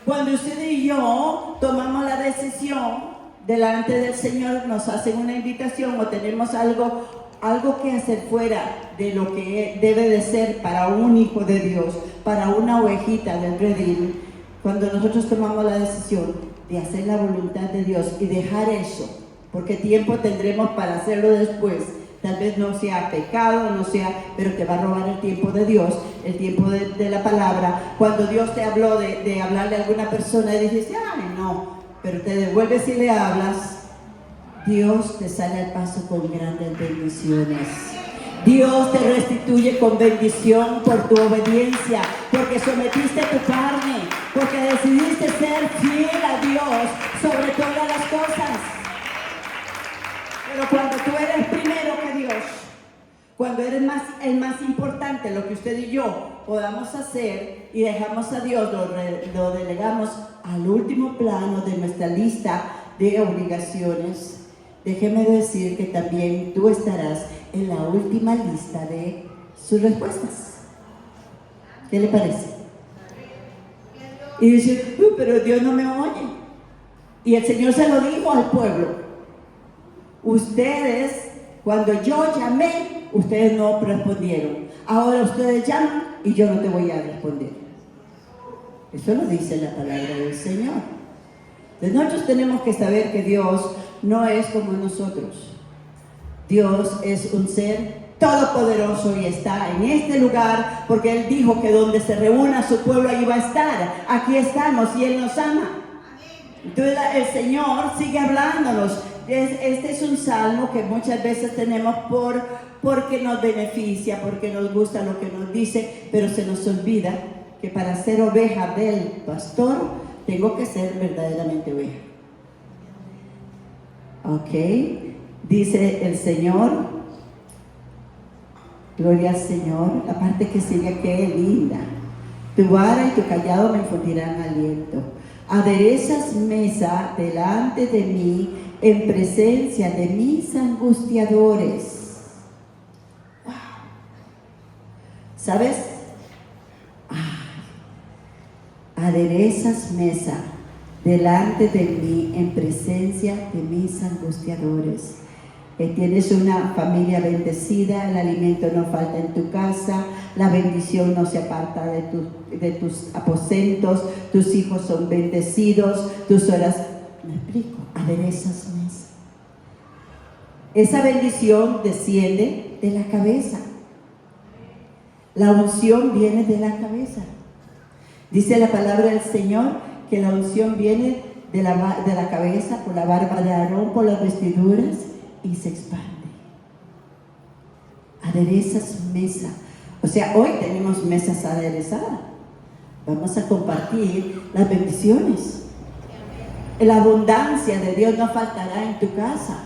Cuando usted y yo tomamos la decisión delante del Señor, nos hacen una invitación o tenemos algo que hacer fuera de lo que debe de ser para un hijo de Dios, para una ovejita del redil. Cuando nosotros tomamos la decisión de hacer la voluntad de Dios y dejar eso, porque tiempo tendremos para hacerlo después, tal vez no sea pecado, no sea, pero te va a robar el tiempo de Dios, el tiempo de la palabra. Cuando Dios te habló de hablarle a alguna persona y dices, ay no, pero te devuelves y le hablas, Dios te sale al paso con grandes bendiciones. Dios te restituye con bendición por tu obediencia, porque sometiste tu carne, porque decidiste ser fiel a Dios sobre todas las cosas. Pero cuando tú eres primero que Dios, cuando eres el más importante, lo que usted y yo podamos hacer y dejamos a Dios, lo delegamos al último plano de nuestra lista de obligaciones, déjeme decir que también tú estarás en la última lista de sus respuestas. ¿Qué le parece? Y dice, pero Dios no me oye. Y el Señor se lo dijo al pueblo. Ustedes, cuando yo llamé, ustedes no respondieron. Ahora ustedes llaman y yo no te voy a responder. Eso lo dice la palabra del Señor. Entonces nosotros tenemos que saber que Dios no es como nosotros. Dios es un ser todopoderoso y está en este lugar porque Él dijo que donde se reúna su pueblo ahí va a estar. Aquí estamos y Él nos ama. Entonces el Señor sigue hablándonos. Este es un salmo que muchas veces tenemos porque nos beneficia, porque nos gusta lo que nos dice, pero se nos olvida que para ser oveja del pastor tengo que ser verdaderamente oveja. Ok, dice el Señor, gloria al Señor, la parte que sigue, qué linda. Tu vara y tu callado me infundirán aliento. Aderezas mesa delante de mí en presencia de mis angustiadores. Wow. ¿Sabes? Aderezas mesa delante de mí en presencia de mis angustiadores. Tienes una familia bendecida, el alimento no falta en tu casa, la bendición no se aparta de tus aposentos, tus hijos son bendecidos, tus horas, me explico, aderezas mesa. Esa bendición desciende de la cabeza. La unción viene de la cabeza. Dice la palabra del Señor que la unción viene de la cabeza, por la barba de Aarón, por las vestiduras, y se expande. Aderezas mesa. O sea, hoy tenemos mesas aderezadas. Vamos a compartir las bendiciones. La abundancia de Dios no faltará en tu casa.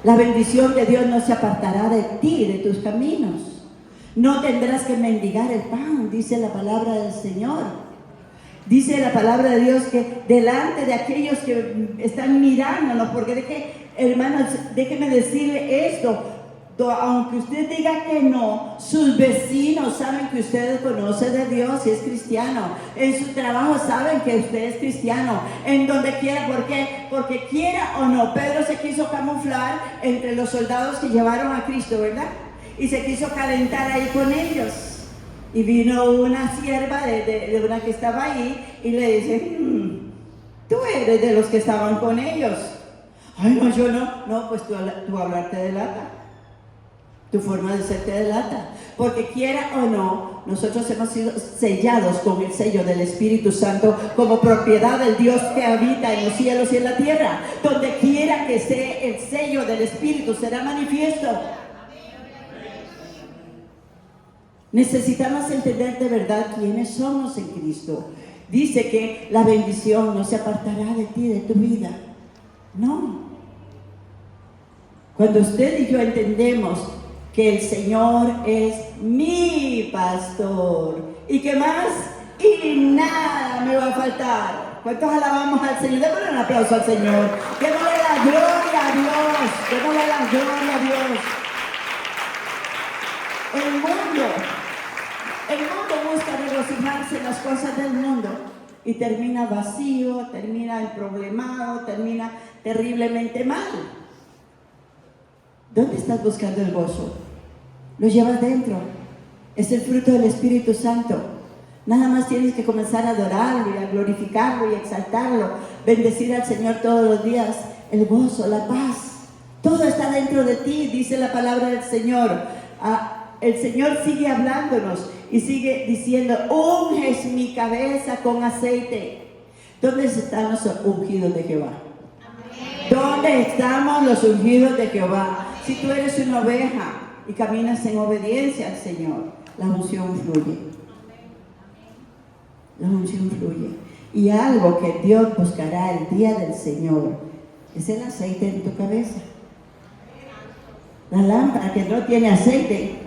La bendición de Dios no se apartará de ti, de tus caminos. No tendrás que mendigar el pan, dice la palabra del Señor. Dice la palabra de Dios que delante de aquellos que están mirándonos, porque hermanos, déjeme decirle esto, aunque usted diga que no, sus vecinos saben que usted conoce de Dios y es cristiano. En su trabajo saben que usted es cristiano. En donde quiera, ¿por qué? Porque quiera o no, Pedro se quiso camuflar entre los soldados que llevaron a Cristo, ¿verdad? Y se quiso calentar ahí con ellos. Y vino una sierva de una que estaba ahí y le dice, tú eres de los que estaban con ellos. Ay, no, yo no. No, pues tú hablar te delata. Tu forma de ser te delata. Porque quiera o no, nosotros hemos sido sellados con el sello del Espíritu Santo como propiedad del Dios que habita en los cielos y en la tierra. Donde quiera que esté el sello del Espíritu será manifiesto. Necesitamos entender de verdad quiénes somos en Cristo. Dice que la bendición no se apartará de ti, de tu vida. No. Cuando usted y yo entendemos que el Señor es mi pastor, ¿y qué más? Y nada me va a faltar. ¿Cuántos alabamos al Señor? Démosle un aplauso al Señor. Démosle la gloria a Dios. Démosle la gloria a Dios. El mundo busca regocijarse en las cosas del mundo y termina vacío, termina problemado, termina terriblemente mal. ¿Dónde estás buscando el gozo? Lo llevas dentro. Es el fruto del Espíritu Santo. Nada más tienes que comenzar a adorarlo y a glorificarlo y a exaltarlo, bendecir al Señor todos los días. El gozo, la paz, todo está dentro de ti, dice la palabra del Señor. El Señor sigue hablándonos y sigue diciendo, unges mi cabeza con aceite. ¿Dónde están los ungidos de Jehová? ¿Dónde estamos los ungidos de Jehová? Si tú eres una oveja y caminas en obediencia al Señor, la unción fluye. La unción fluye. Y algo que Dios buscará el día del Señor es el aceite en tu cabeza. La lámpara que no tiene aceite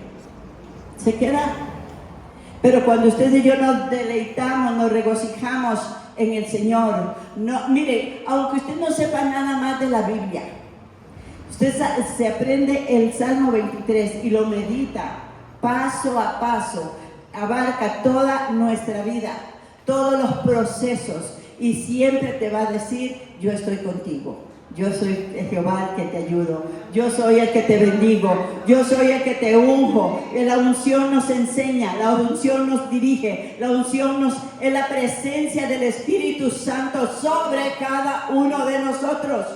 se queda. Pero cuando usted y yo nos deleitamos, nos regocijamos en el Señor, no, mire, aunque usted no sepa nada más de la Biblia, usted se aprende el Salmo 23 y lo medita paso a paso, abarca toda nuestra vida, todos los procesos, y siempre te va a decir, yo estoy contigo. Yo soy Jehová el que te ayudo. Yo soy el que te bendigo. Yo soy el que te unjo. La unción nos enseña, la unción nos dirige, la unción es la presencia del Espíritu Santo sobre cada uno de nosotros.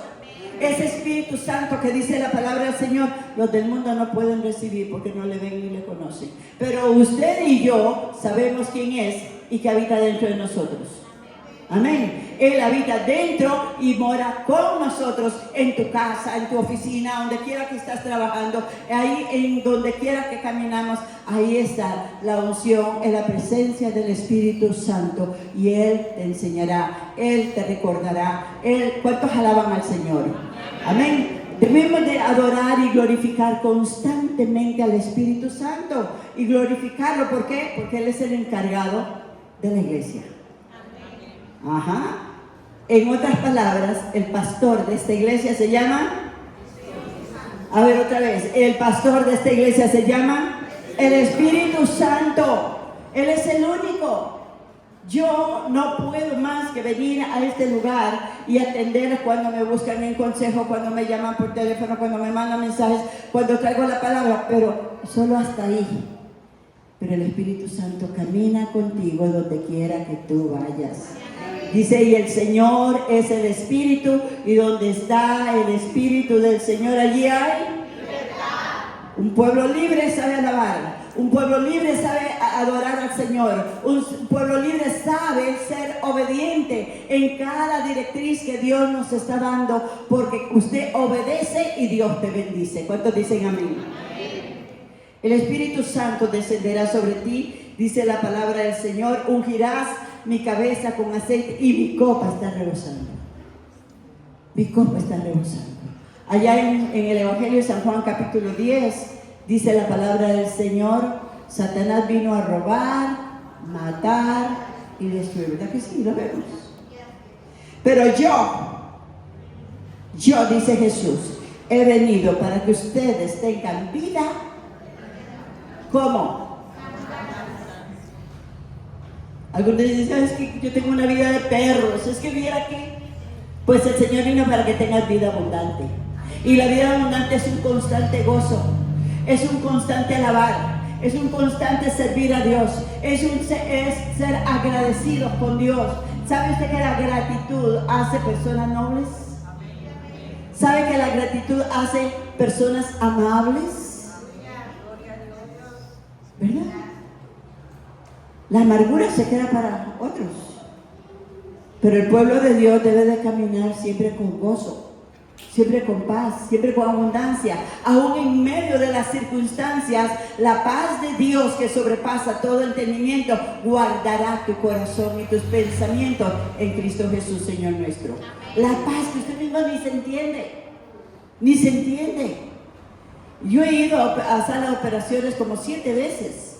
Ese Espíritu Santo que dice la palabra del Señor, los del mundo no pueden recibir porque no le ven ni le conocen. Pero usted y yo sabemos quién es y que habita dentro de nosotros. Amén. Él habita dentro y mora con nosotros en tu casa, en tu oficina, donde quiera que estás trabajando, ahí en donde quiera que caminamos, ahí está la unción, en la presencia del Espíritu Santo, y Él te enseñará, Él te recordará. ¿Cuántos alaban al Señor? Amén. Debemos de adorar y glorificar constantemente al Espíritu Santo y glorificarlo. ¿Por qué? Porque Él es el encargado de la iglesia. Ajá. En otras palabras, el pastor de esta iglesia se llama, a ver otra vez, el pastor de esta iglesia se llama el Espíritu Santo. Él es el único. Yo no puedo más que venir a este lugar y atender cuando me buscan en consejo, cuando me llaman por teléfono, cuando me mandan mensajes, cuando traigo la palabra, pero solo hasta ahí. Pero el Espíritu Santo camina contigo donde quiera que tú vayas. Dice, y el Señor es el Espíritu, y donde está el Espíritu del Señor, allí hay libertad. Un pueblo libre sabe alabar, un pueblo libre sabe adorar al Señor, un pueblo libre sabe ser obediente en cada directriz que Dios nos está dando, porque usted obedece y Dios te bendice. ¿Cuántos dicen amén? El Espíritu Santo descenderá sobre ti, dice la palabra del Señor, ungirás mi cabeza con aceite y mi copa está rebosando. Mi copa está rebosando. Allá en el Evangelio de San Juan capítulo 10, dice la palabra del Señor, Satanás vino a robar, matar y destruir. ¿Verdad que sí? Lo vemos. Pero yo, dice Jesús, he venido para que ustedes tengan vida. ¿Cómo? Algunos dicen, es que yo tengo una vida de perros, es que viera que... Pues el Señor vino para que tengas vida abundante. Y la vida abundante es un constante gozo, es un constante alabar, es un constante servir a Dios, es ser agradecido con Dios. ¿Sabe usted que la gratitud hace personas nobles? ¿Sabe que la gratitud hace personas amables? ¿Verdad? La amargura se queda para otros. Pero el pueblo de Dios debe de caminar siempre con gozo, siempre con paz, siempre con abundancia. Aún en medio de las circunstancias, la paz de Dios que sobrepasa todo entendimiento guardará tu corazón y tus pensamientos en Cristo Jesús, Señor nuestro. La paz que usted mismo ni se entiende. Yo he ido a sala de operaciones como 7 veces.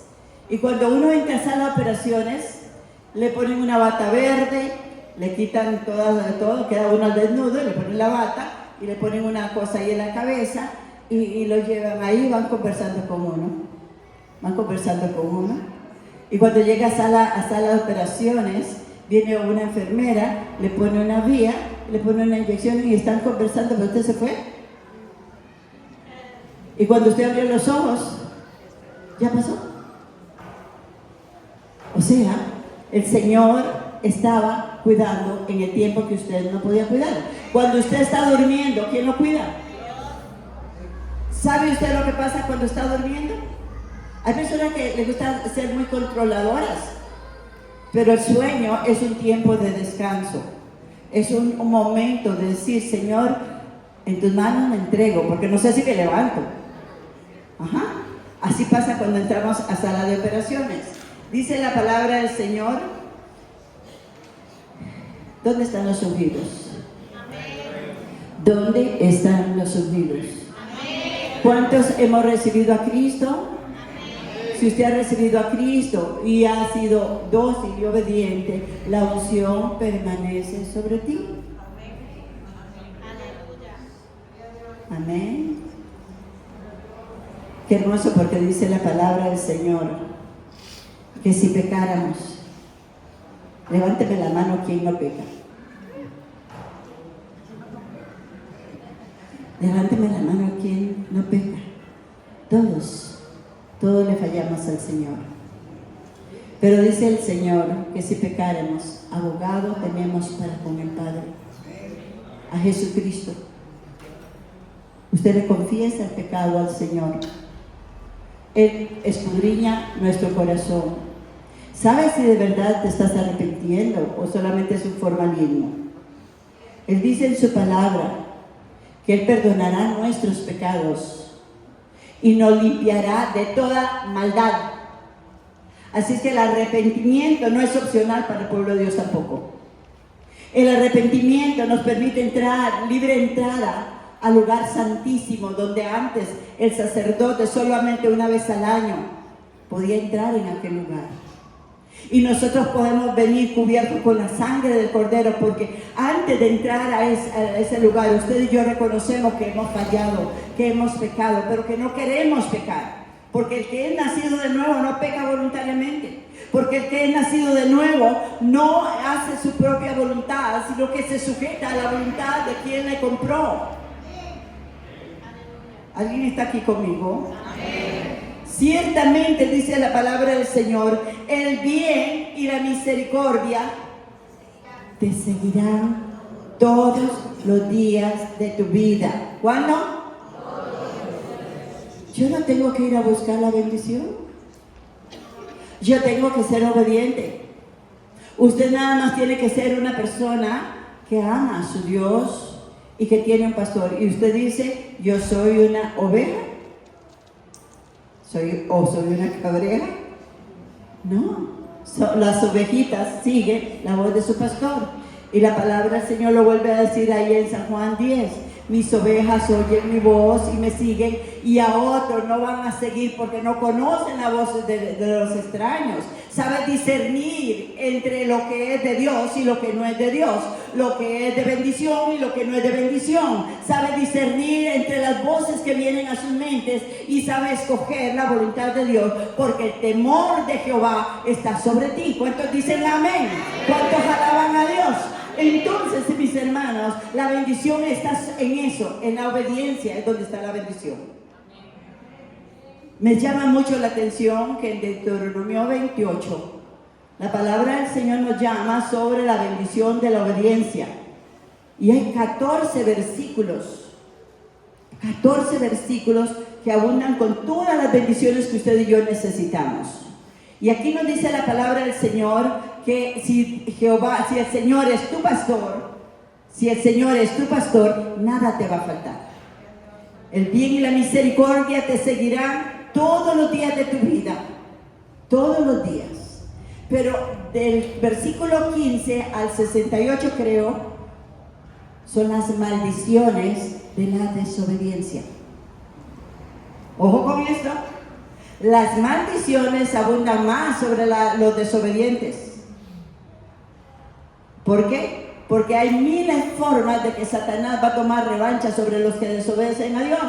Y cuando uno entra a sala de operaciones, le ponen una bata verde, le quitan todo, queda uno al desnudo, le ponen la bata y le ponen una cosa ahí en la cabeza y lo llevan ahí, van conversando con uno. Y cuando llega a sala de operaciones, viene una enfermera, le pone una vía, le pone una inyección y están conversando, pero usted se fue. Y cuando usted abrió los ojos, ya pasó. O sea, el Señor estaba cuidando en el tiempo que usted no podía cuidar. Cuando usted está durmiendo, ¿quién lo cuida? ¿Sabe usted lo que pasa cuando está durmiendo? Hay personas que les gusta ser muy controladoras, pero el sueño es un tiempo de descanso. Es un momento de decir, Señor, en tus manos me entrego, porque no sé si me levanto. Ajá. Así pasa cuando entramos a sala de operaciones. Dice la palabra del Señor, ¿dónde están los ungidos? ¿Dónde están los ungidos? ¿Cuántos hemos recibido a Cristo? Si usted ha recibido a Cristo y ha sido dócil y obediente, la unción permanece sobre ti. Amén. Qué hermoso, porque dice la palabra del Señor que si pecáramos, levánteme la mano quien no peca. Levánteme la mano quien no peca. Todos le fallamos al Señor. Pero dice el Señor que si pecáramos, abogado tenemos para con el Padre, a Jesucristo. Usted le confiesa el pecado al Señor. Él escudriña nuestro corazón. ¿Sabes si de verdad te estás arrepintiendo o solamente es un formalismo? Él dice en su palabra que Él perdonará nuestros pecados y nos limpiará de toda maldad. Así es que el arrepentimiento no es opcional para el pueblo de Dios tampoco. El arrepentimiento nos permite entrar, libre entrada al lugar santísimo, donde antes el sacerdote solamente una vez al año podía entrar en aquel lugar. Y nosotros podemos venir cubiertos con la sangre del Cordero, porque antes de entrar a ese lugar, usted y yo reconocemos que hemos fallado, que hemos pecado, pero que no queremos pecar. Porque el que es nacido de nuevo no peca voluntariamente. Porque el que es nacido de nuevo no hace su propia voluntad, sino que se sujeta a la voluntad de quien le compró. ¿Alguien está aquí conmigo? Amén. Ciertamente, dice la palabra del Señor, el bien y la misericordia te seguirán todos los días de tu vida. ¿Cuándo? Yo no tengo que ir a buscar la bendición. Yo tengo que ser obediente. Usted nada más tiene que ser una persona que ama a su Dios y que tiene un pastor. Y usted dice, yo soy una oveja. ¿Soy una cabreja? No, las ovejitas siguen la voz de su pastor. Y la palabra del Señor lo vuelve a decir ahí en San Juan 10. Mis ovejas oyen mi voz y me siguen, y a otros no van a seguir porque no conocen la voz de los extraños. Sabe discernir entre lo que es de Dios y lo que no es de Dios, lo que es de bendición y lo que no es de bendición. Sabe discernir entre las voces que vienen a sus mentes y sabe escoger la voluntad de Dios, porque el temor de Jehová está sobre ti. ¿Cuántos dicen amén? ¿Cuántos alaban a Dios? Entonces, mis hermanos, la bendición está en eso, en la obediencia es donde está la bendición. Me llama mucho la atención que en Deuteronomio 28, la palabra del Señor nos llama sobre la bendición de la obediencia. Y hay 14 versículos que abundan con todas las bendiciones que usted y yo necesitamos. Y aquí nos dice la palabra del Señor que si el Señor es tu pastor, nada te va a faltar. El bien y la misericordia te seguirán todos los días de tu vida, todos los días. Pero del versículo 15 al 68 creo, son las maldiciones de la desobediencia. Ojo con esto. Las maldiciones abundan más sobre los desobedientes. ¿Por qué? Porque hay miles de formas de que Satanás va a tomar revancha sobre los que desobedecen a Dios.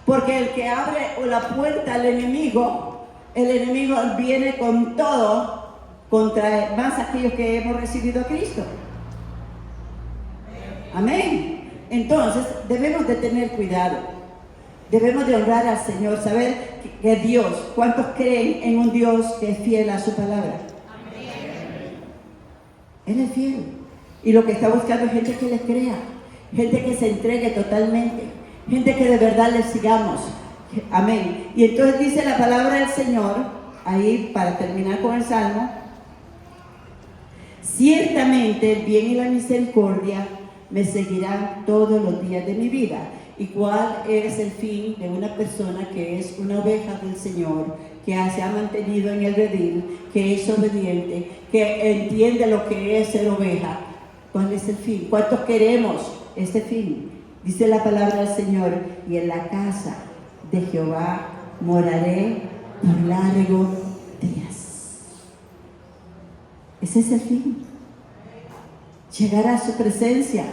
Porque el que abre la puerta al enemigo, el enemigo viene con todo contra más aquellos que hemos recibido a Cristo. Amén. Entonces debemos de tener cuidado. Debemos de honrar al Señor, saber que Dios, ¿cuántos creen en un Dios que es fiel a su palabra? Él es fiel. Y lo que está buscando es gente que le crea, gente que se entregue totalmente, gente que de verdad le sigamos. Amén. Y entonces dice la palabra del Señor, ahí para terminar con el Salmo: ciertamente el bien y la misericordia me seguirán todos los días de mi vida. ¿Y cuál es el fin de una persona que es una oveja del Señor, que se ha mantenido en el redil, que es obediente, que entiende lo que es ser oveja? ¿Cuál es el fin? ¿Cuántos queremos este fin? Dice la palabra del Señor: y en la casa de Jehová moraré por largos días. Ese es el fin. Llegar a su presencia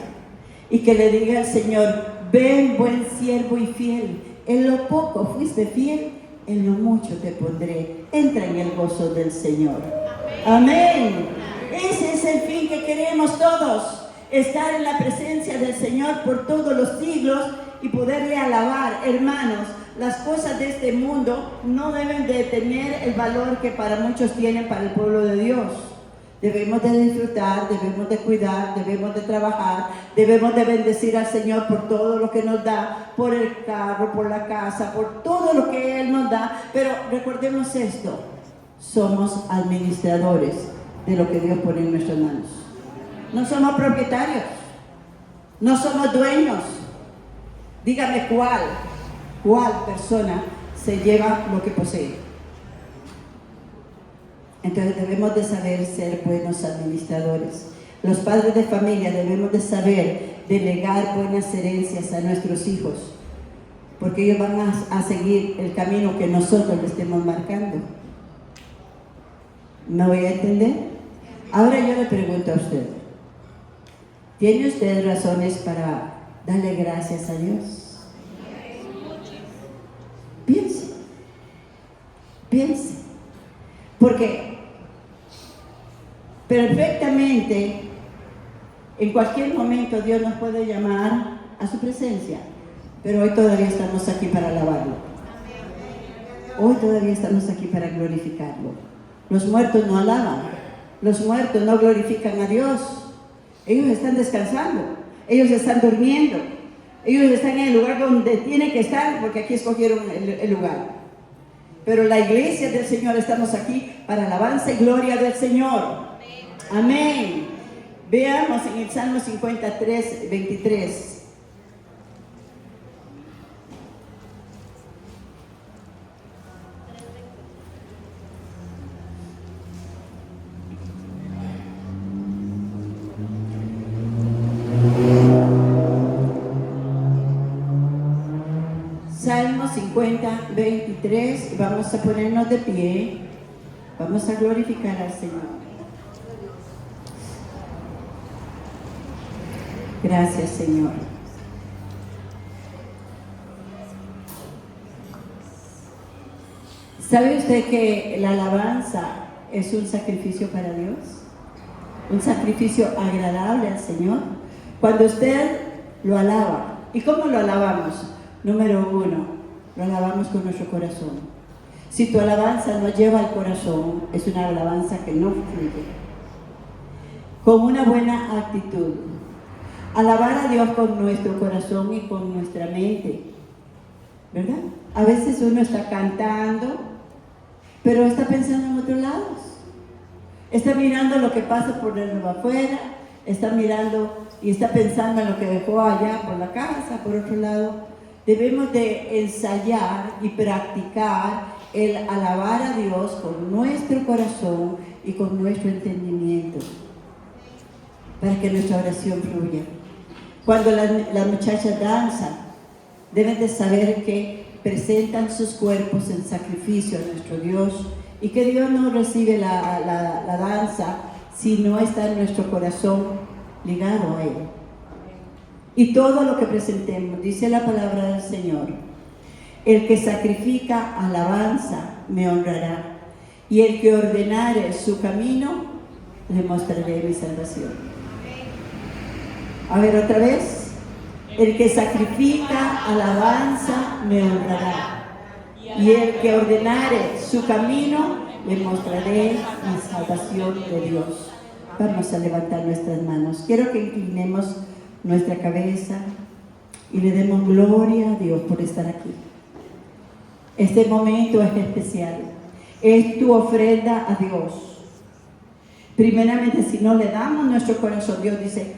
y que le diga al Señor: ven, buen siervo y fiel, en lo poco fuiste fiel, en lo mucho te pondré. Entra en el gozo del Señor. Amén. Ese es el fin que queremos todos, estar en la presencia del Señor por todos los siglos y poderle alabar. Hermanos, las cosas de este mundo no deben de tener el valor que para muchos tienen para el pueblo de Dios. Debemos de disfrutar, debemos de cuidar, debemos de trabajar, debemos de bendecir al Señor por todo lo que nos da, por el carro, por la casa, por todo lo que Él nos da. Pero recordemos esto: somos administradores de lo que Dios pone en nuestras manos. No somos propietarios, no somos dueños. Dígame cuál persona se lleva lo que posee. Entonces debemos de saber ser buenos administradores. Los padres de familia debemos de saber delegar buenas herencias a nuestros hijos, porque ellos van a seguir el camino que nosotros les estemos marcando. ¿Me voy a entender? Ahora yo le pregunto a usted: ¿tiene usted razones para darle gracias a Dios? Piense. Porque perfectamente, en cualquier momento Dios nos puede llamar a su presencia, pero hoy todavía estamos aquí para alabarlo. Hoy todavía estamos aquí para glorificarlo. Los muertos no alaban, los muertos no glorifican a Dios. Ellos están descansando, ellos están durmiendo, ellos están en el lugar donde tienen que estar, porque aquí escogieron el lugar. Pero la iglesia del Señor estamos aquí para alabanza y gloria del Señor. Amén. Veamos en el Salmo 53, 23. 50:23, y vamos a ponernos de pie. Vamos a glorificar al Señor. Gracias, Señor. ¿Sabe usted que la alabanza es un sacrificio para Dios? Un sacrificio agradable al Señor. Cuando usted lo alaba, ¿y cómo lo alabamos? Número uno, lo alabamos con nuestro corazón. Si tu alabanza no lleva al corazón, es una alabanza que no fluye. Con una buena actitud. Alabar a Dios con nuestro corazón y con nuestra mente, ¿verdad? A veces uno está cantando, pero está pensando en otros lados. Está mirando lo que pasa por el afuera, está mirando y está pensando en lo que dejó allá por la casa, por otro lado. Debemos de ensayar y practicar el alabar a Dios con nuestro corazón y con nuestro entendimiento, para que nuestra oración fluya. Cuando las muchachas danzan, deben de saber que presentan sus cuerpos en sacrificio a nuestro Dios, y que Dios no recibe la danza si no está en nuestro corazón ligado a Él. Y todo lo que presentemos, dice la palabra del Señor: el que sacrifica alabanza me honrará, y el que ordenare su camino le mostraré mi salvación. A ver, otra vez. El que sacrifica alabanza me honrará, y el que ordenare su camino le mostraré mi salvación de Dios. Vamos a levantar nuestras manos. Quiero que inclinemos nuestra cabeza y le demos gloria a Dios por estar aquí. Este momento es especial. Es tu ofrenda a Dios. Primeramente, si no le damos nuestro corazón, Dios dice: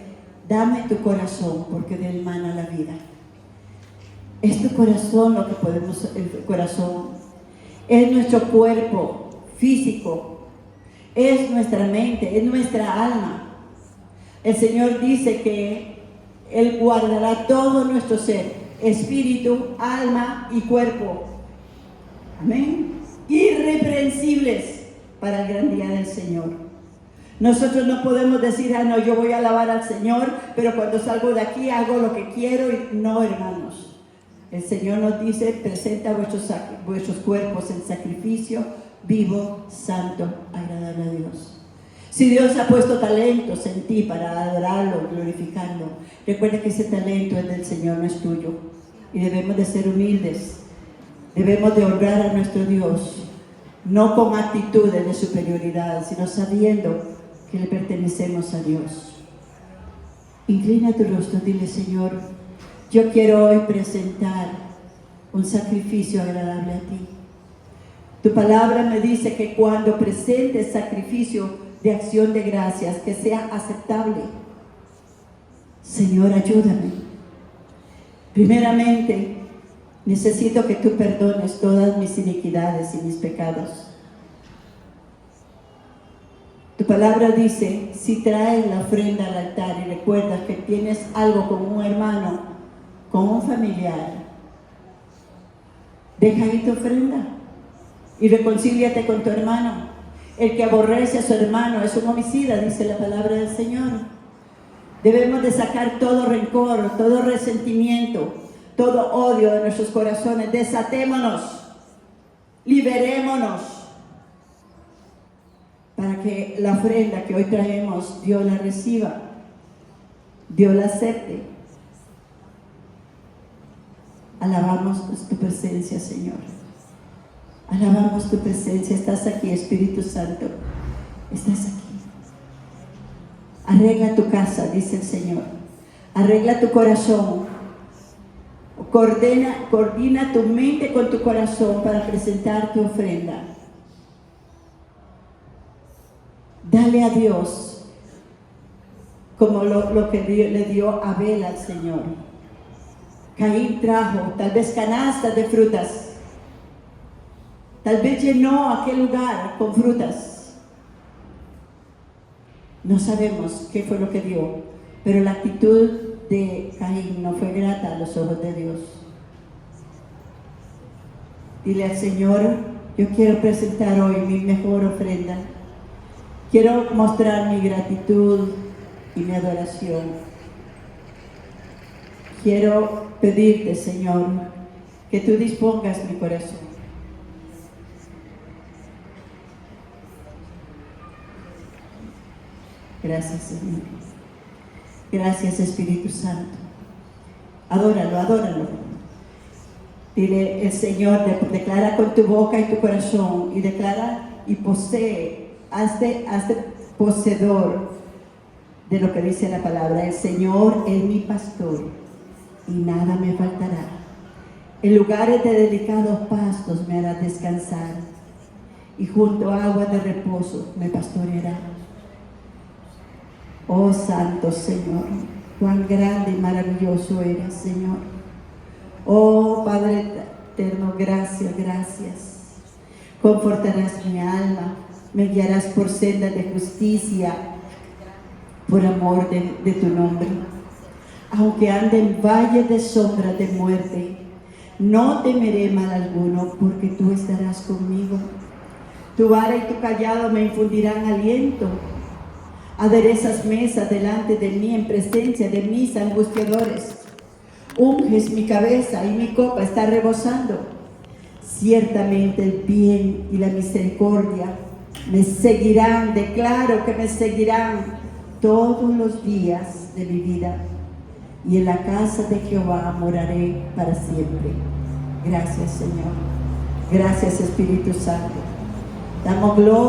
dame tu corazón, porque de él mana la vida. Es tu corazón lo que podemos, el corazón es nuestro cuerpo físico, es nuestra mente, es nuestra alma. El Señor dice que Él guardará todo nuestro ser, espíritu, alma y cuerpo. Amén. Irreprensibles para el gran día del Señor. Nosotros no podemos decir: ah, no, yo voy a alabar al Señor, pero cuando salgo de aquí hago lo que quiero. No, hermanos. El Señor nos dice: presenta vuestros cuerpos en sacrificio vivo, santo, agradable a Dios. Si Dios ha puesto talentos en ti para adorarlo, glorificarlo, recuerda que ese talento es del Señor, no es tuyo. Y debemos de ser humildes. Debemos de honrar a nuestro Dios, no con actitudes de superioridad, sino sabiendo que le pertenecemos a Dios. Inclina tu rostro, dile: Señor, yo quiero hoy presentar un sacrificio agradable a ti. Tu palabra me dice que cuando presentes sacrificio de acción de gracias, que sea aceptable. Señor, ayúdame. Primeramente, necesito que tú perdones todas mis iniquidades y mis pecados. Tu palabra dice: si traes la ofrenda al altar y recuerdas que tienes algo con un hermano, con un familiar, deja ahí tu ofrenda y reconcíliate con tu hermano. El que aborrece a su hermano es un homicida, dice la palabra del Señor. Debemos de sacar todo rencor, todo resentimiento, todo odio de nuestros corazones. Desatémonos, liberémonos, para que la ofrenda que hoy traemos, Dios la reciba, Dios la acepte. Alabamos tu presencia, Señor. Alabamos tu presencia. Estás aquí, Espíritu Santo. Estás aquí. Arregla tu casa, dice el Señor. Arregla tu corazón. Coordina tu mente con tu corazón para presentar tu ofrenda. Dale a Dios como lo que le dio Abel al Señor. Caín trajo tal vez canastas de frutas. Tal vez llenó aquel lugar con frutas. No sabemos qué fue lo que dio, pero la actitud de Caín no fue grata a los ojos de Dios. Dile al Señor, yo quiero presentar hoy mi mejor ofrenda. Quiero mostrar mi gratitud y mi adoración. Quiero pedirte, Señor, que tú dispongas mi corazón. Gracias, Señor. Gracias, Espíritu Santo. Adóralo, adóralo. Dile, el Señor, declara con tu boca y tu corazón, y declara y posee, hazte poseedor de lo que dice la palabra. El Señor es mi pastor y nada me faltará. En lugares de delicados pastos me hará descansar, y junto a aguas de reposo me pastoreará. Oh Santo Señor, cuán grande y maravilloso eres, Señor. Oh Padre eterno, gracias, gracias. Confortarás mi alma, me guiarás por sendas de justicia, por amor de tu nombre. Aunque ande en valle de sombra de muerte, no temeré mal alguno, porque tú estarás conmigo. Tu vara y tu callado me infundirán aliento. Aderezas mesa delante de mí en presencia de mis angustiadores. Unges mi cabeza y mi copa está rebosando. Ciertamente el bien y la misericordia me seguirán, declaro que me seguirán todos los días de mi vida, y en la casa de Jehová moraré para siempre. Gracias, Señor. Gracias, Espíritu Santo. Damos gloria.